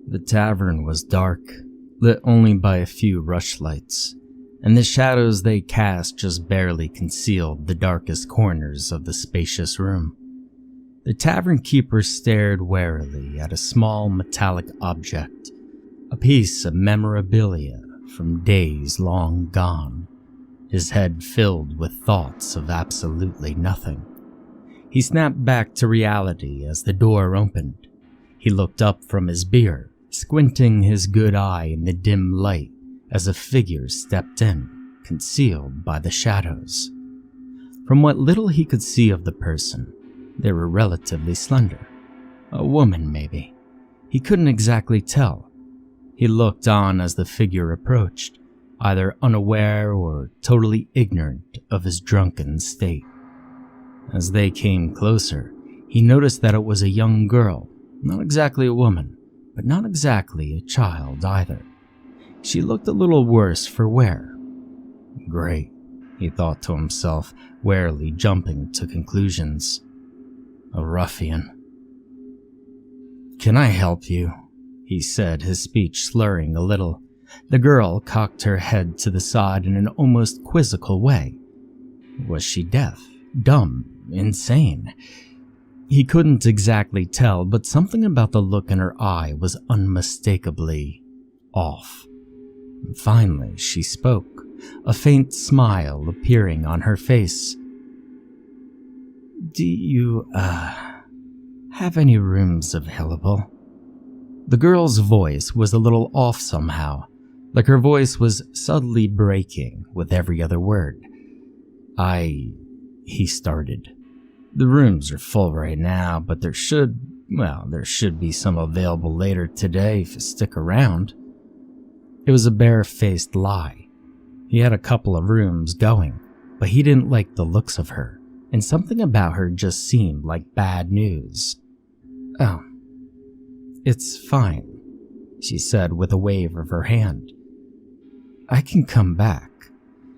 The tavern was dark, lit only by a few rushlights, and the shadows they cast just barely concealed the darkest corners of the spacious room. The tavern keeper stared warily at a small metallic object, a piece of memorabilia from days long gone, his head filled with thoughts of absolutely nothing. He snapped back to reality as the door opened. He looked up from his beer, squinting his good eye in the dim light as a figure stepped in, concealed by the shadows. From what little he could see of the person, they were relatively slender. A woman, maybe. He couldn't exactly tell. He looked on as the figure approached, either unaware or totally ignorant of his drunken state. As they came closer, he noticed that it was a young girl, not exactly a woman, but not exactly a child either. She looked a little worse for wear. Great, he thought to himself, warily jumping to conclusions. A ruffian. "Can I help you?" he said, his speech slurring a little. The girl cocked her head to the side in an almost quizzical way. Was she deaf, dumb, insane? He couldn't exactly tell, but something about the look in her eye was unmistakably off. Finally, she spoke, a faint smile appearing on her face. "Do you, have any rooms available?" The girl's voice was a little off somehow, like her voice was subtly breaking with every other word. He started. "The rooms are full right now, but there should be some available later today if you stick around." It was a bare-faced lie. He had a couple of rooms going, but he didn't like the looks of her, and something about her just seemed like bad news. "Oh, it's fine," she said with a wave of her hand. "I can come back."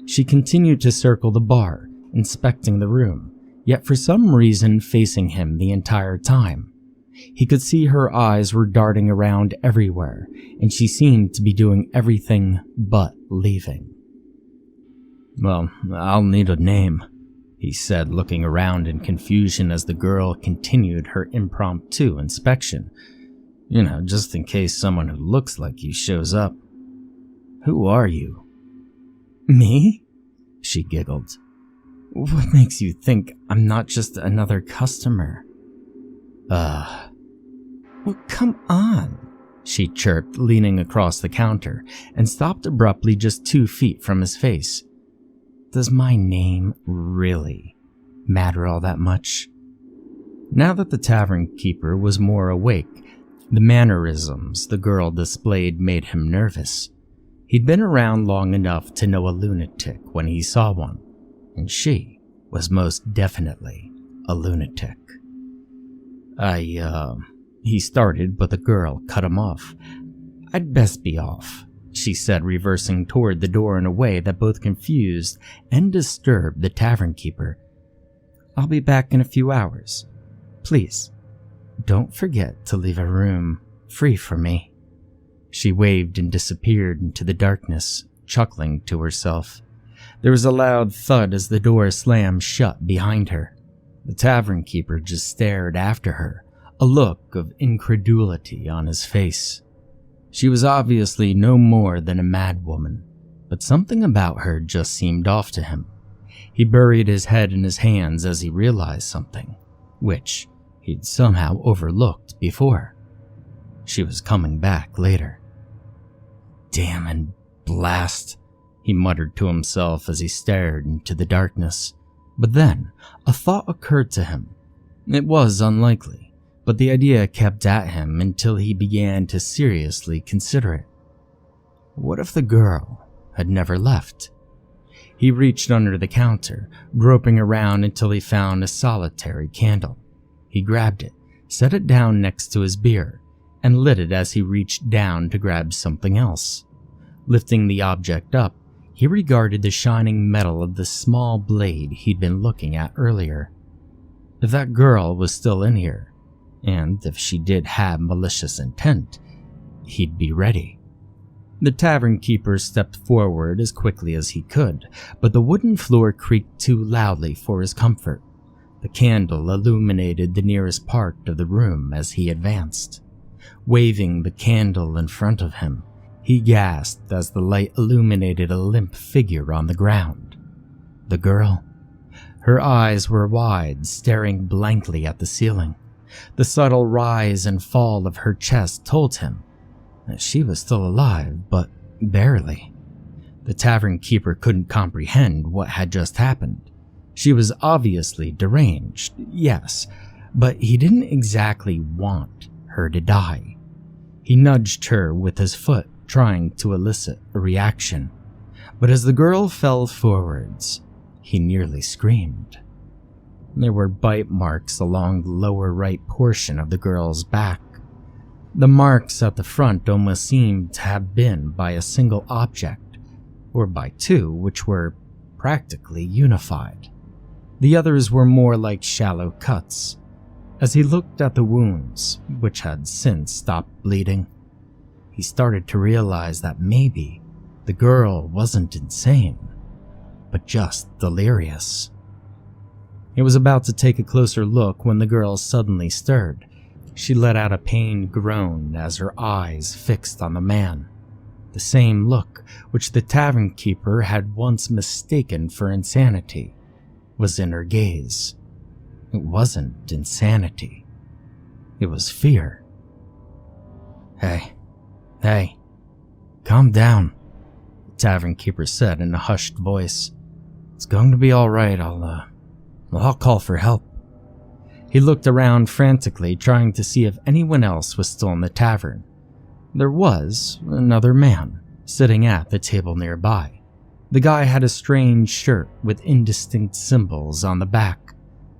She continued to circle the bar, inspecting the room, yet for some reason facing him the entire time. He could see her eyes were darting around everywhere, and she seemed to be doing everything but leaving. "Well, I'll need a name," he said, looking around in confusion as the girl continued her impromptu inspection. Just in case someone who looks like you shows up. "Who are you?" "Me?" she giggled. "What makes you think I'm not just another customer?" Well, come on," she chirped, leaning across the counter, and stopped abruptly just 2 feet from his face. "Does my name really matter all that much?" Now that the tavern keeper was more awake, the mannerisms the girl displayed made him nervous. He'd been around long enough to know a lunatic when he saw one, and she was most definitely a lunatic. He started, but the girl cut him off. "I'd best be off," she said, reversing toward the door in a way that both confused and disturbed the tavern keeper. "I'll be back in a few hours. Please, don't forget to leave a room free for me." She waved and disappeared into the darkness, chuckling to herself. There was a loud thud as the door slammed shut behind her. The tavern keeper just stared after her, a look of incredulity on his face. She was obviously no more than a madwoman, but something about her just seemed off to him. He buried his head in his hands as he realized something, which he'd somehow overlooked before. She was coming back later. "Damn and blast," he muttered to himself as he stared into the darkness. But then, a thought occurred to him. It was unlikely, but the idea kept at him until he began to seriously consider it. What if the girl had never left? He reached under the counter, groping around until he found a solitary candle. He grabbed it, set it down next to his beer, and lit it as he reached down to grab something else. Lifting the object up, He regarded the shining metal of the small blade he'd been looking at earlier. If that girl was still in here, and if she did have malicious intent, he'd be ready. The tavern keeper stepped forward as quickly as he could, but the wooden floor creaked too loudly for his comfort. The candle illuminated the nearest part of the room as he advanced. Waving the candle in front of him, he gasped as the light illuminated a limp figure on the ground. The girl. Her eyes were wide, staring blankly at the ceiling. The subtle rise and fall of her chest told him that she was still alive, but barely. The tavern keeper couldn't comprehend what had just happened. She was obviously deranged, yes, but he didn't exactly want her to die. He nudged her with his foot, trying to elicit a reaction. But as the girl fell forwards, he nearly screamed. There were bite marks along the lower right portion of the girl's back. The marks at the front almost seemed to have been by a single object, or by two, which were practically unified. The others were more like shallow cuts. As he looked at the wounds, which had since stopped bleeding, he started to realize that maybe the girl wasn't insane, but just delirious. He was about to take a closer look when the girl suddenly stirred. She let out a pained groan as her eyes fixed on the man. The same look which the tavern keeper had once mistaken for insanity was in her gaze. It wasn't insanity. It was fear. Hey, calm down, the tavern keeper said in a hushed voice. It's going to be all right. I'll call for help. He looked around frantically, trying to see if anyone else was still in the tavern. There was another man sitting at the table nearby. The guy had a strange shirt with indistinct symbols on the back.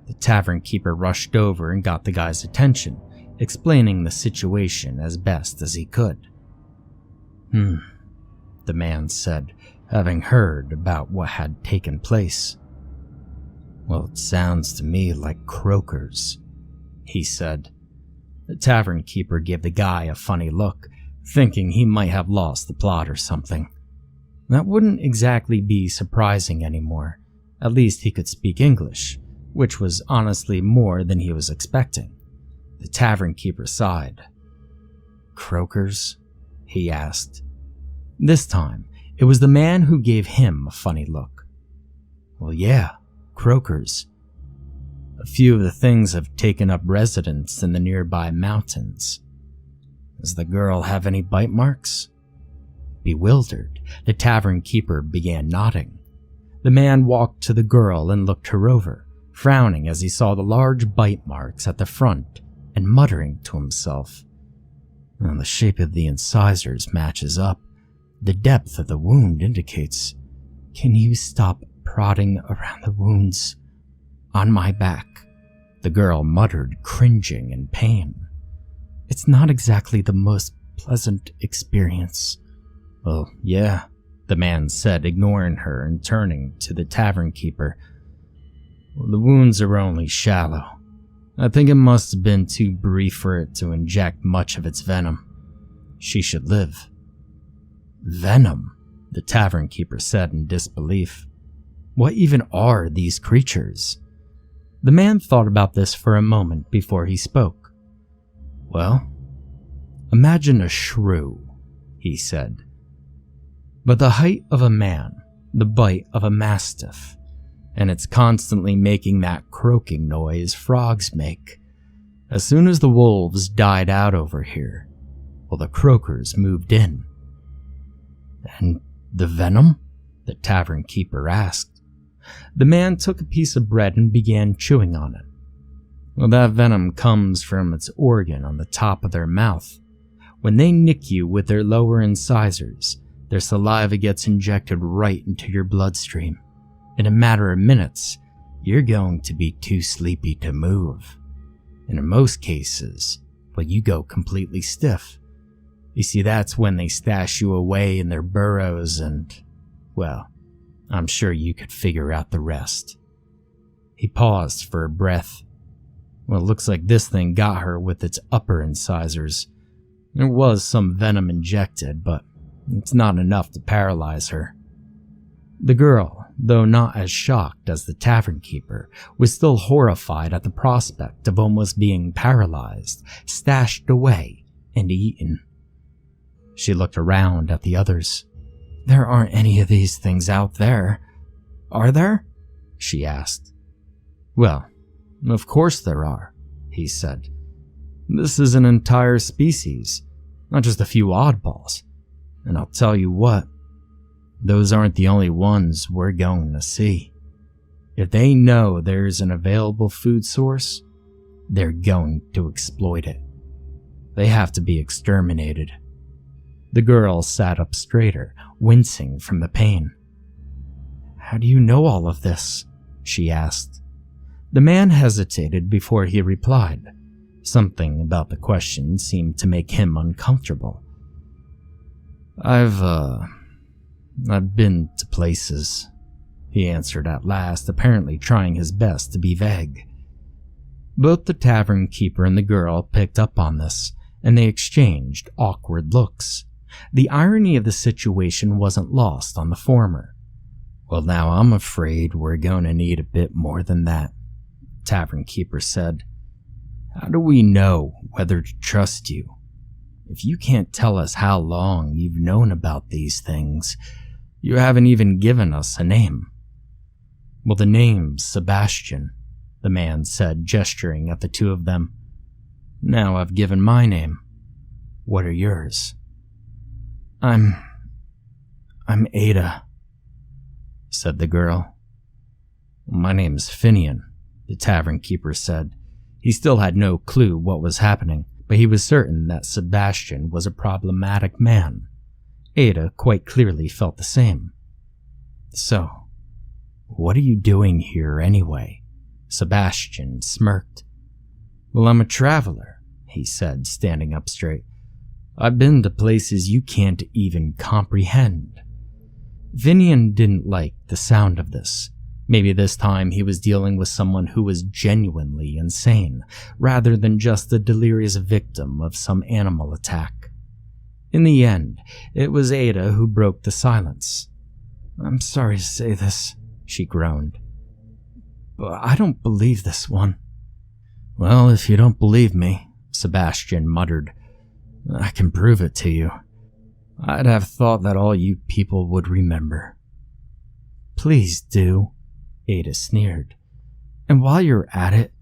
The tavern keeper rushed over and got the guy's attention, explaining the situation as best as he could. The man said, having heard about what had taken place. Well, it sounds to me like croakers, he said. The tavern keeper gave the guy a funny look, thinking he might have lost the plot or something. That wouldn't exactly be surprising anymore. At least he could speak English, which was honestly more than he was expecting. The tavern keeper sighed. Croakers? He asked. This time, it was the man who gave him a funny look. Well, yeah, croakers. A few of the things have taken up residence in the nearby mountains. Does the girl have any bite marks? Bewildered, the tavern keeper began nodding. The man walked to the girl and looked her over, frowning as he saw the large bite marks at the front and muttering to himself. Well, the shape of the incisors matches up. The depth of the wound indicates. Can you stop prodding around the wounds on my back? The girl muttered, cringing in pain. It's not exactly the most pleasant experience. Oh, yeah, the man said, ignoring her and turning to the tavern keeper. Well, the wounds are only shallow. I think it must have been too brief for it to inject much of its venom. She should live. Venom, the tavern keeper said in disbelief. What even are these creatures? The man thought about this for a moment before he spoke. Well, imagine a shrew, he said. But the height of a man, the bite of a mastiff, and it's constantly making that croaking noise frogs make. As soon as the wolves died out over here, well, the croakers moved in. And the venom? The tavern keeper asked. The man took a piece of bread and began chewing on it. Well, that venom comes from its organ on the top of their mouth. When they nick you with their lower incisors, their saliva gets injected right into your bloodstream. In a matter of minutes, you're going to be too sleepy to move. And in most cases, well, you go completely stiff. You see, that's when they stash you away in their burrows and, well, I'm sure you could figure out the rest." He paused for a breath. "Well, it looks like this thing got her with its upper incisors. There was some venom injected, but it's not enough to paralyze her." The girl, though not as shocked as the tavern keeper, was still horrified at the prospect of almost being paralyzed, stashed away, and eaten. She looked around at the others. "There aren't any of these things out there, are there?" she asked. "Well, of course there are," he said. "This is an entire species, not just a few oddballs. And I'll tell you what, those aren't the only ones we're going to see. If they know there's an available food source, they're going to exploit it. They have to be exterminated." The girl sat up straighter, wincing from the pain. "How do you know all of this?" she asked. The man hesitated before he replied. Something about the question seemed to make him uncomfortable. I've been to places," he answered at last, apparently trying his best to be vague. Both the tavern keeper and the girl picked up on this, and they exchanged awkward looks. The irony of the situation wasn't lost on the former. "Well, now I'm afraid we're going to need a bit more than that," the tavern keeper said. "How do we know whether to trust you? If you can't tell us how long you've known about these things, you haven't even given us a name." "Well, the name's Sebastian," the man said, gesturing at the two of them. "Now I've given my name. What are yours?" I'm Ada," said the girl. "My name's Finian," the tavern keeper said. He still had no clue what was happening, but he was certain that Sebastian was a problematic man. Ada quite clearly felt the same. "So, what are you doing here anyway?" Sebastian smirked. "Well, I'm a traveler," he said, standing up straight. "I've been to places you can't even comprehend." Vinian didn't like the sound of this. Maybe this time he was dealing with someone who was genuinely insane, rather than just a delirious victim of some animal attack. In the end, it was Ada who broke the silence. "I'm sorry to say this," she groaned, "but I don't believe this one." "Well, if you don't believe me," Sebastian muttered, "I can prove it to you. I'd have thought that all you people would remember." "Please do," Ada sneered. "And while you're at it,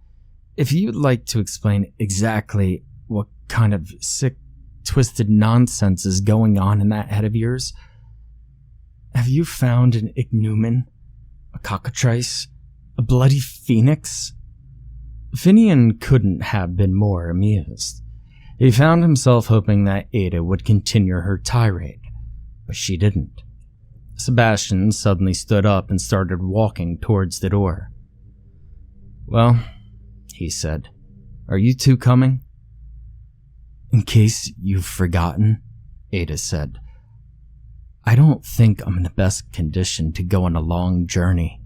if you'd like to explain exactly what kind of sick, twisted nonsense is going on in that head of yours. Have you found an ichneumon, a cockatrice, a bloody phoenix?" Finian couldn't have been more amused. He found himself hoping that Ada would continue her tirade, but she didn't. Sebastian suddenly stood up and started walking towards the door. "Well," he said, "are you two coming?" "In case you've forgotten," Ada said, "I don't think I'm in the best condition to go on a long journey."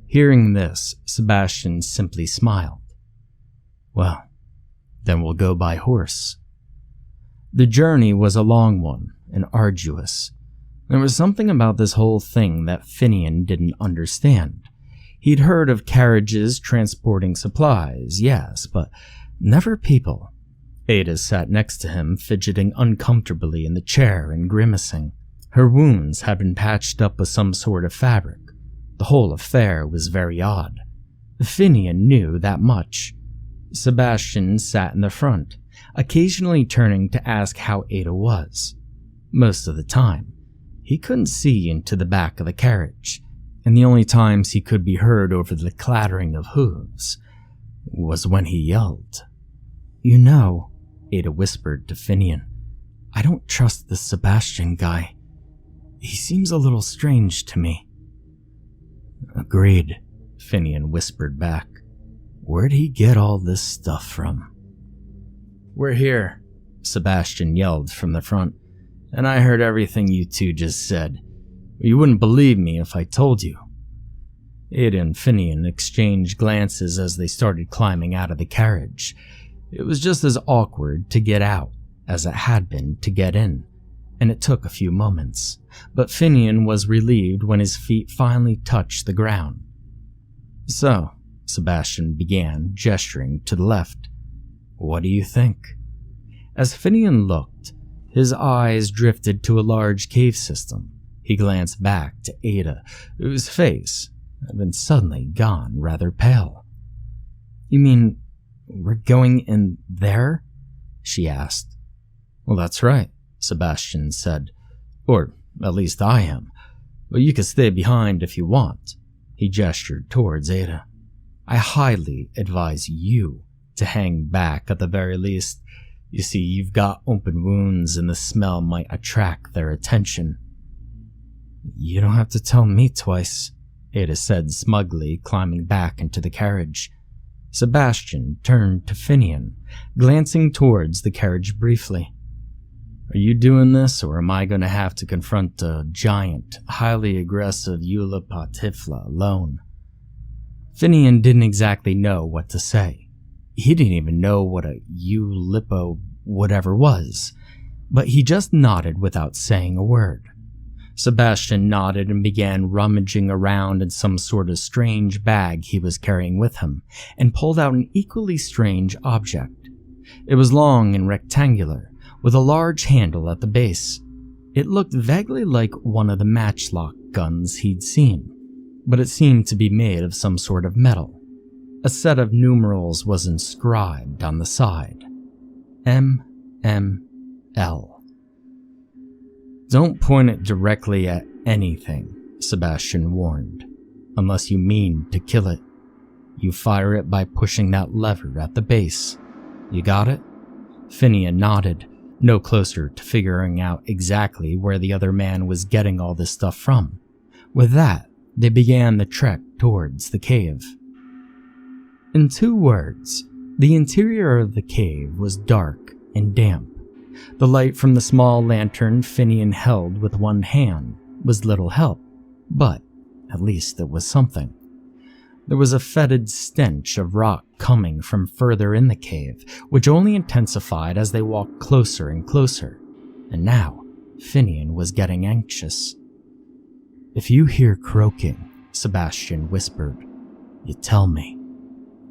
Hearing this, Sebastian simply smiled. "Well, then we'll go by horse." The journey was a long one and arduous. There was something about this whole thing that Finian didn't understand. He'd heard of carriages transporting supplies, yes, but never people. Ada sat next to him, fidgeting uncomfortably in the chair and grimacing. Her wounds had been patched up with some sort of fabric. The whole affair was very odd. Finian knew that much. Sebastian sat in the front, occasionally turning to ask how Ada was. Most of the time, he couldn't see into the back of the carriage, and the only times he could be heard over the clattering of hooves was when he yelled. "You know," Ada whispered to Finian, "I don't trust this Sebastian guy. He seems a little strange to me." "Agreed," Finian whispered back. "Where'd he get all this stuff from?" "We're here," Sebastian yelled from the front, "and I heard everything you two just said. You wouldn't believe me if I told you." Ada and Finian exchanged glances as they started climbing out of the carriage. It was just as awkward to get out as it had been to get in, and it took a few moments, but Finian was relieved when his feet finally touched the ground. "So," Sebastian began, gesturing to the left, "what do you think?" As Finian looked, his eyes drifted to a large cave system. He glanced back to Ada, whose face had been suddenly gone rather pale. "You mean we're going in there?" she asked. "Well, that's right," Sebastian said. "Or at least I am. But you can stay behind if you want." He gestured towards Ada. "I highly advise you to hang back at the very least. You see, you've got open wounds and the smell might attract their attention." "You don't have to tell me twice," Ada said smugly, climbing back into the carriage. Sebastian turned to Finian, glancing towards the carriage briefly. "Are you doing this, or am I going to have to confront a giant, highly aggressive Eulipatifla alone?" Finian didn't exactly know what to say. He didn't even know what a Eulipo whatever was, but he just nodded without saying a word. Sebastian nodded and began rummaging around in some sort of strange bag he was carrying with him, and pulled out an equally strange object. It was long and rectangular, with a large handle at the base. It looked vaguely like one of the matchlock guns he'd seen, but it seemed to be made of some sort of metal. A set of numerals was inscribed on the side. MML. "Don't point it directly at anything," Sebastian warned, "unless you mean to kill it. You fire it by pushing that lever at the base. You got it?" Finian nodded, no closer to figuring out exactly where the other man was getting all this stuff from. With that, they began the trek towards the cave. In 2 words, the interior of the cave was dark and damp. The light from the small lantern Finian held with one hand was little help, but at least it was something. There was a fetid stench of rock coming from further in the cave, which only intensified as they walked closer and closer, and now Finian was getting anxious. "If you hear croaking," Sebastian whispered, "you tell me."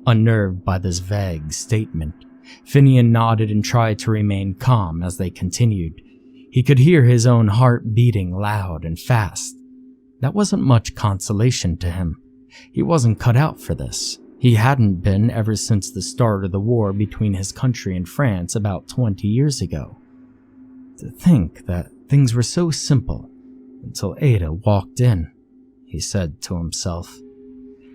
Unnerved by this vague statement, Finian nodded and tried to remain calm as they continued. He could hear his own heart beating loud and fast. That wasn't much consolation to him. He wasn't cut out for this. He hadn't been ever since the start of the war between his country and France about 20 years ago. To think that things were so simple until Ada walked in, he said to himself.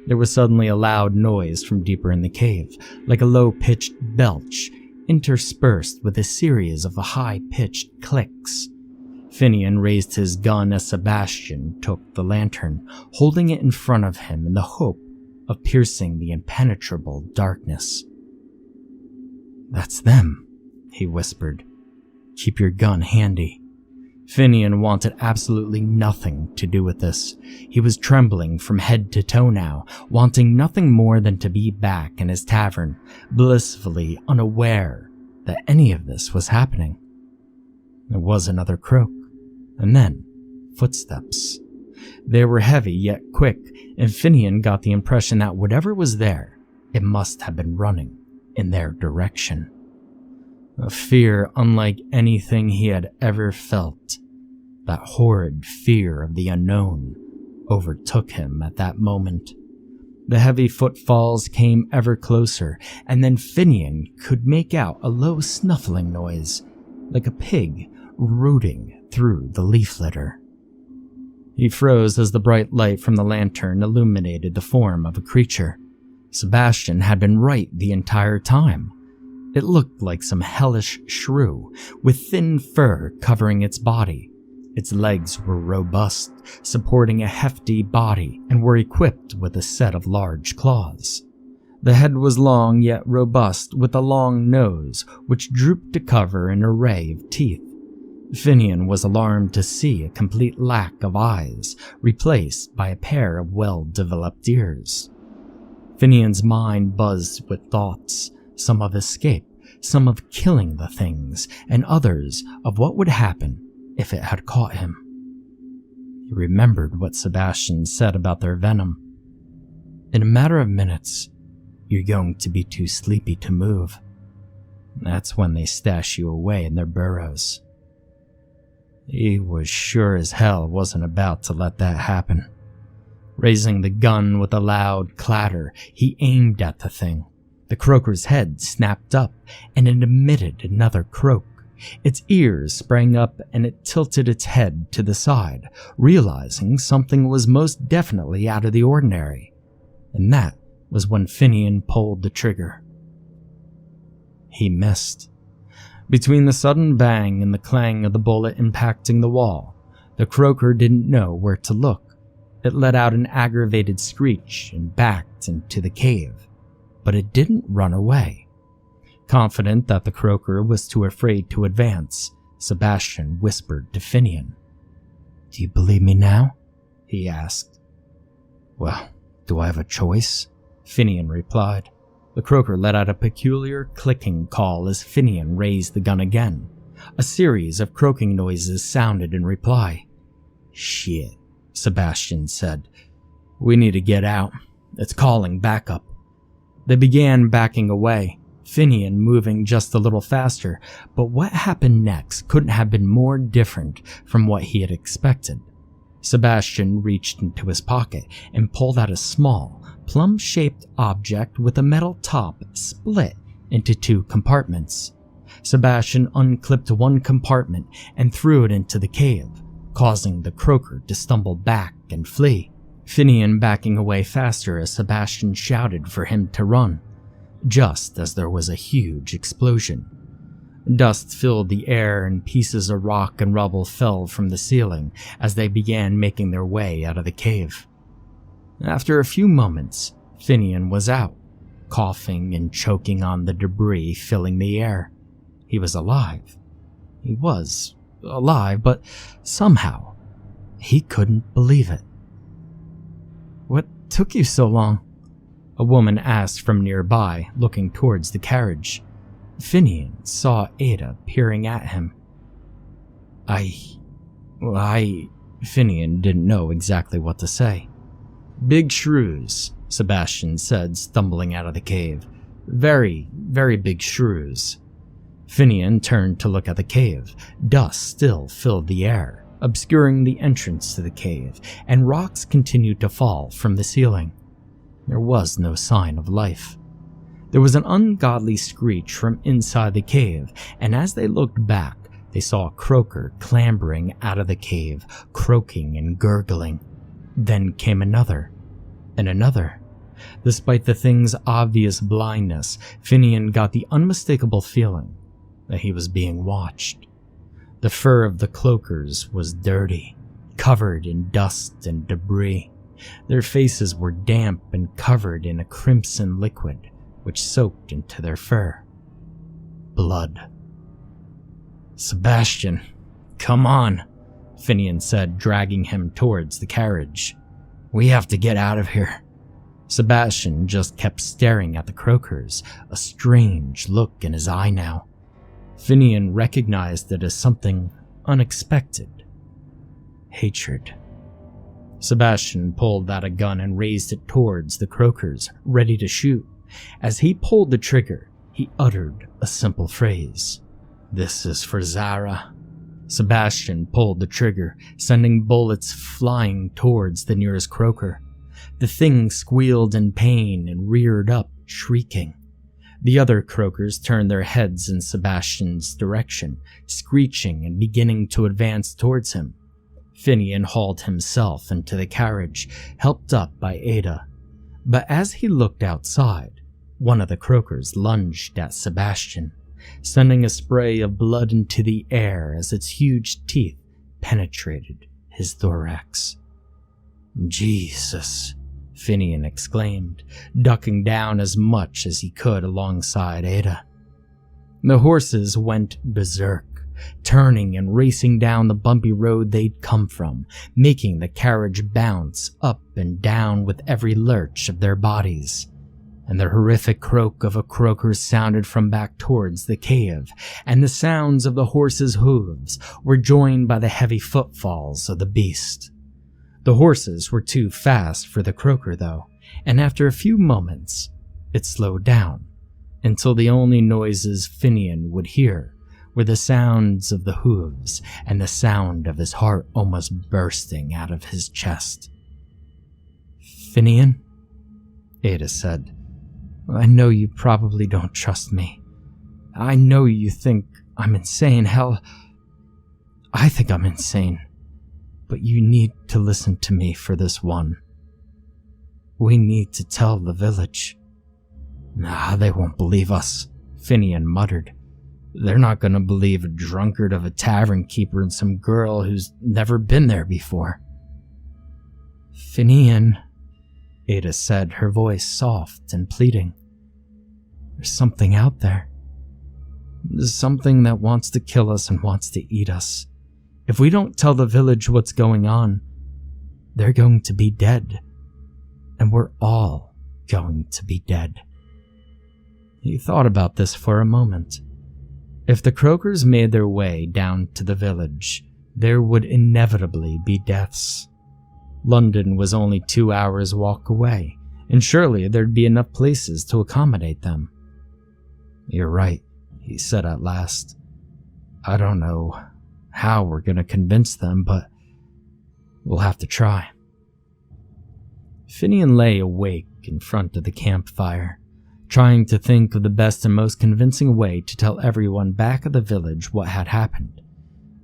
There was suddenly a loud noise from deeper in the cave, like a low-pitched belch, interspersed with a series of high-pitched clicks. Finian raised his gun as Sebastian took the lantern, holding it in front of him in the hope of piercing the impenetrable darkness. "That's them," he whispered. "Keep your gun handy." Finian wanted absolutely nothing to do with this. He was trembling from head to toe now, wanting nothing more than to be back in his tavern, blissfully unaware that any of this was happening. There was another croak, and then footsteps. They were heavy yet quick, and Finian got the impression that whatever was there, it must have been running in their direction. A fear unlike anything he had ever felt, that horrid fear of the unknown, overtook him at that moment. The heavy footfalls came ever closer, and then Finian could make out a low snuffling noise, like a pig rooting through the leaf litter. He froze as the bright light from the lantern illuminated the form of a creature. Sebastian had been right the entire time. It looked like some hellish shrew, with thin fur covering its body. Its legs were robust, supporting a hefty body, and were equipped with a set of large claws. The head was long yet robust, with a long nose, which drooped to cover an array of teeth. Finian was alarmed to see a complete lack of eyes, replaced by a pair of well-developed ears. Finian's mind buzzed with thoughts, some of escape, some of killing the things, and others of what would happen if it had caught him. He remembered what Sebastian said about their venom. In a matter of minutes, you're going to be too sleepy to move. That's when they stash you away in their burrows. He was sure as hell wasn't about to let that happen. Raising the gun with a loud clatter, he aimed at the thing. The croaker's head snapped up, and it emitted another croak. Its ears sprang up, and it tilted its head to the side, realizing something was most definitely out of the ordinary. And that was when Finian pulled the trigger. He missed. Between the sudden bang and the clang of the bullet impacting the wall, the croaker didn't know where to look. It let out an aggravated screech and backed into the cave, but it didn't run away. Confident that the croaker was too afraid to advance, Sebastian whispered to Finian. "Do you believe me now?" he asked. "Well, do I have a choice?" Finian replied. The croaker let out a peculiar clicking call as Finian raised the gun again. A series of croaking noises sounded in reply. "Shit," Sebastian said. "We need to get out. It's calling backup." They began backing away, Finian moving just a little faster, but what happened next couldn't have been more different from what he had expected. Sebastian reached into his pocket and pulled out a small, plum-shaped object with a metal top split into two compartments. Sebastian unclipped one compartment and threw it into the cave, causing the croaker to stumble back and flee. Finian backing away faster as Sebastian shouted for him to run, just as there was a huge explosion. Dust filled the air and pieces of rock and rubble fell from the ceiling as they began making their way out of the cave. After a few moments, Finian was out, coughing and choking on the debris filling the air. He was alive. He was alive, but somehow he couldn't believe it. "What took you so long?" a woman asked from nearby, looking towards the carriage. Finian saw Ada peering at him. Finian didn't know exactly what to say. "Big shrews," Sebastian said, stumbling out of the cave. "Very, very big shrews." Finian turned to look at the cave. Dust still filled the air, obscuring the entrance to the cave, and rocks continued to fall from the ceiling. There was no sign of life. There was an ungodly screech from inside the cave, and as they looked back, they saw a croaker clambering out of the cave, croaking and gurgling. Then came another, and another. Despite the thing's obvious blindness, Finian got the unmistakable feeling that he was being watched. The fur of the cloakers was dirty, covered in dust and debris. Their faces were damp and covered in a crimson liquid, which soaked into their fur. Blood. "Sebastian, come on," Finian said, dragging him towards the carriage. "We have to get out of here." Sebastian just kept staring at the croakers, a strange look in his eye now. Finian recognized it as something unexpected. Hatred. Sebastian pulled out a gun and raised it towards the croakers, ready to shoot. As he pulled the trigger, he uttered a simple phrase. "This is for Zara." Sebastian pulled the trigger, sending bullets flying towards the nearest croaker. The thing squealed in pain and reared up, shrieking. The other croakers turned their heads in Sebastian's direction, screeching and beginning to advance towards him. Finian hauled himself into the carriage, helped up by Ada. But as he looked outside, one of the croakers lunged at Sebastian, sending a spray of blood into the air as its huge teeth penetrated his thorax. "Jesus," Finian exclaimed, ducking down as much as he could alongside Ada. The horses went berserk, turning and racing down the bumpy road they'd come from, making the carriage bounce up and down with every lurch of their bodies. And the horrific croak of a croaker sounded from back towards the cave, and the sounds of the horses' hooves were joined by the heavy footfalls of the beast. The horses were too fast for the croaker, though, and after a few moments, it slowed down, until the only noises Finian would hear were the sounds of the hooves and the sound of his heart almost bursting out of his chest. "Finian," Ada said, "I know you probably don't trust me. I know you think I'm insane. Hell, I think I'm insane. But you need to listen to me for this one. We need to tell the village." "Nah, they won't believe us," Finian muttered. "They're not gonna believe a drunkard of a tavern keeper and some girl who's never been there before." "Finian," Ada said, her voice soft and pleading. "There's something out there. There's something that wants to kill us and wants to eat us. If we don't tell the village what's going on, they're going to be dead. And we're all going to be dead." He thought about this for a moment. If the croakers made their way down to the village, there would inevitably be deaths. London was only 2 hours' walk away, and surely there'd be enough places to accommodate them. "You're right," he said at last. "I don't know how we're going to convince them, but we'll have to try." Finian lay awake in front of the campfire, trying to think of the best and most convincing way to tell everyone back at the village what had happened.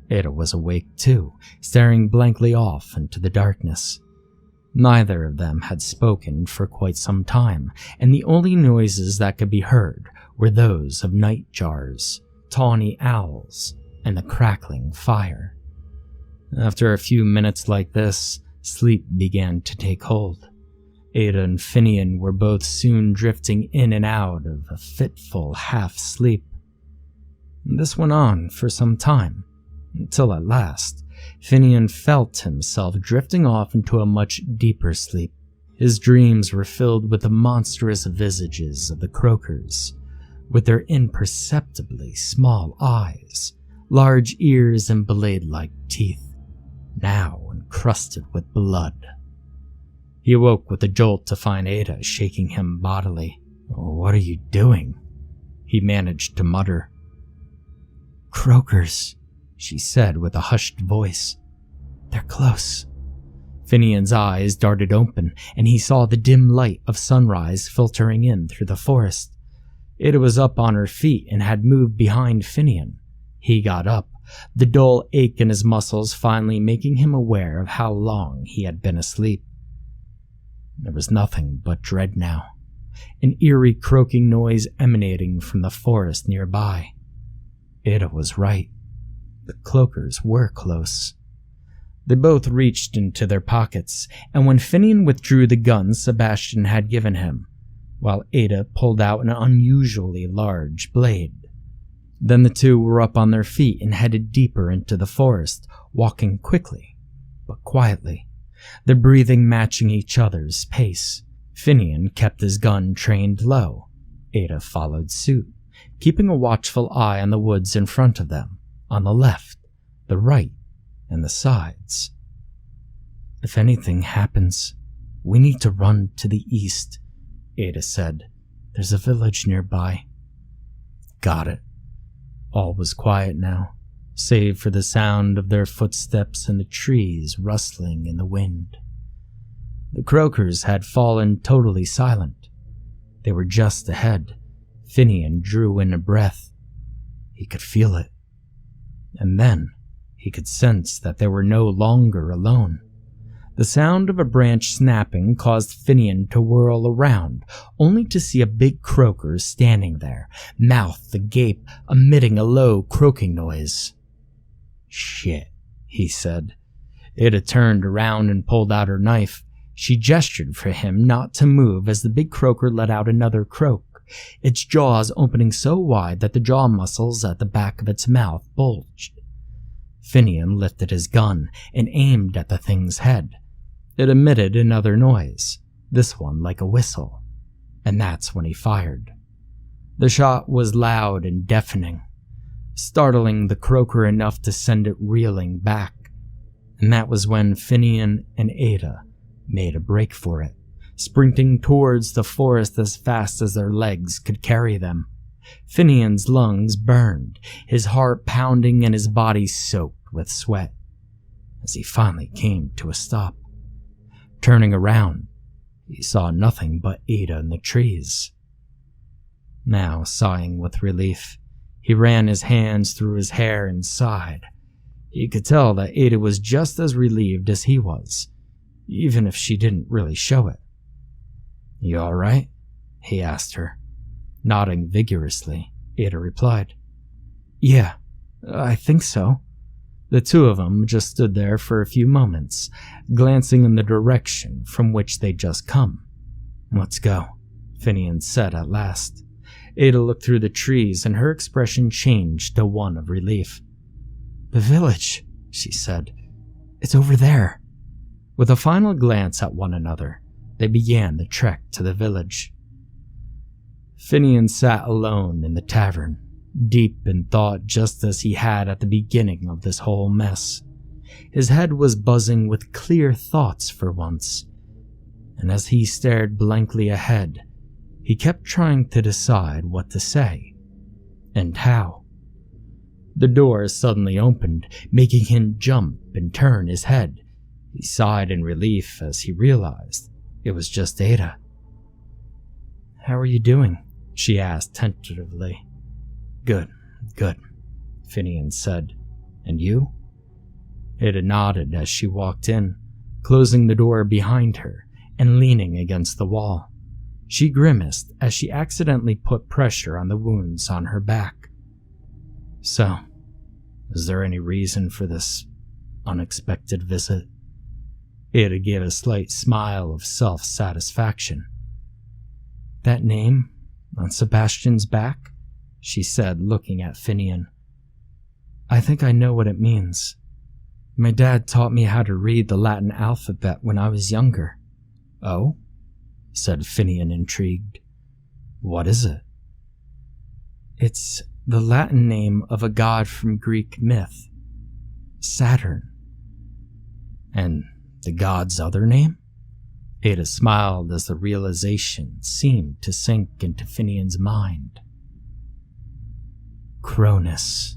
Ada was awake too, staring blankly off into the darkness. Neither of them had spoken for quite some time, and the only noises that could be heard were those of night jars, tawny owls, and the crackling fire. After a few minutes like this, sleep began to take hold. Ada and Finian were both soon drifting in and out of a fitful half-sleep. This went on for some time, until at last, Finian felt himself drifting off into a much deeper sleep. His dreams were filled with the monstrous visages of the croakers, with their imperceptibly small eyes, large ears and blade-like teeth, now encrusted with blood. He awoke with a jolt to find Ada shaking him bodily. "What are you doing?" he managed to mutter. "Croakers," she said with a hushed voice. "They're close." Finian's eyes darted open, and he saw the dim light of sunrise filtering in through the forest. Ada was up on her feet and had moved behind Finian. He got up, the dull ache in his muscles finally making him aware of how long he had been asleep. There was nothing but dread now, an eerie croaking noise emanating from the forest nearby. Ada was right. The cloakers were close. They both reached into their pockets, and when Finian withdrew the gun Sebastian had given him, while Ada pulled out an unusually large blade. Then the two were up on their feet and headed deeper into the forest, walking quickly, but quietly, their breathing matching each other's pace. Finian kept his gun trained low. Ada followed suit, keeping a watchful eye on the woods in front of them, on the left, the right, and the sides. "If anything happens, we need to run to the east," Ada said. "There's a village nearby." "Got it." All was quiet now, save for the sound of their footsteps and the trees rustling in the wind. The croakers had fallen totally silent. They were just ahead. Finian drew in a breath. He could feel it. And then he could sense that they were no longer alone. The sound of a branch snapping caused Finian to whirl around, only to see a big croaker standing there, mouth agape, emitting a low croaking noise. "Shit," he said. Ada turned around and pulled out her knife. She gestured for him not to move as the big croaker let out another croak, its jaws opening so wide that the jaw muscles at the back of its mouth bulged. Finian lifted his gun and aimed at the thing's head. It emitted another noise, this one like a whistle, and that's when he fired. The shot was loud and deafening, startling the croaker enough to send it reeling back, and that was when Finian and Ada made a break for it, sprinting towards the forest as fast as their legs could carry them. Finian's lungs burned, his heart pounding and his body soaked with sweat, as he finally came to a stop. Turning around, he saw nothing but Ada in the trees. Now, sighing with relief, he ran his hands through his hair and sighed. He could tell that Ada was just as relieved as he was, even if she didn't really show it. "You all right?" he asked her. Nodding vigorously, Ada replied, "Yeah, I think so." The two of them just stood there for a few moments, glancing in the direction from which they'd just come. "Let's go," Finian said at last. Ada looked through the trees and her expression changed to one of relief. "The village," she said. "It's over there." With a final glance at one another, they began the trek to the village. Finian sat alone in the tavern, deep in thought just as he had at the beginning of this whole mess. His head was buzzing with clear thoughts for once, and as he stared blankly ahead, he kept trying to decide what to say, and how. The door suddenly opened, making him jump and turn his head. He sighed in relief as he realized it was just Ada. "How are you doing?" she asked tentatively. Good, Finian said. "And you?" Ada nodded as she walked in, closing the door behind her and leaning against the wall. She grimaced as she accidentally put pressure on the wounds on her back. "So, is there any reason for this unexpected visit?" Ada gave a slight smile of self-satisfaction. "That name on Sebastian's back?" she said, looking at Finian. "I think I know what it means. My dad taught me how to read the Latin alphabet when I was younger." "Oh?" said Finian, intrigued. "What is it?" "It's the Latin name of a god from Greek myth, Saturn." "And the god's other name?" Ada smiled as the realization seemed to sink into Finian's mind. "Cronus."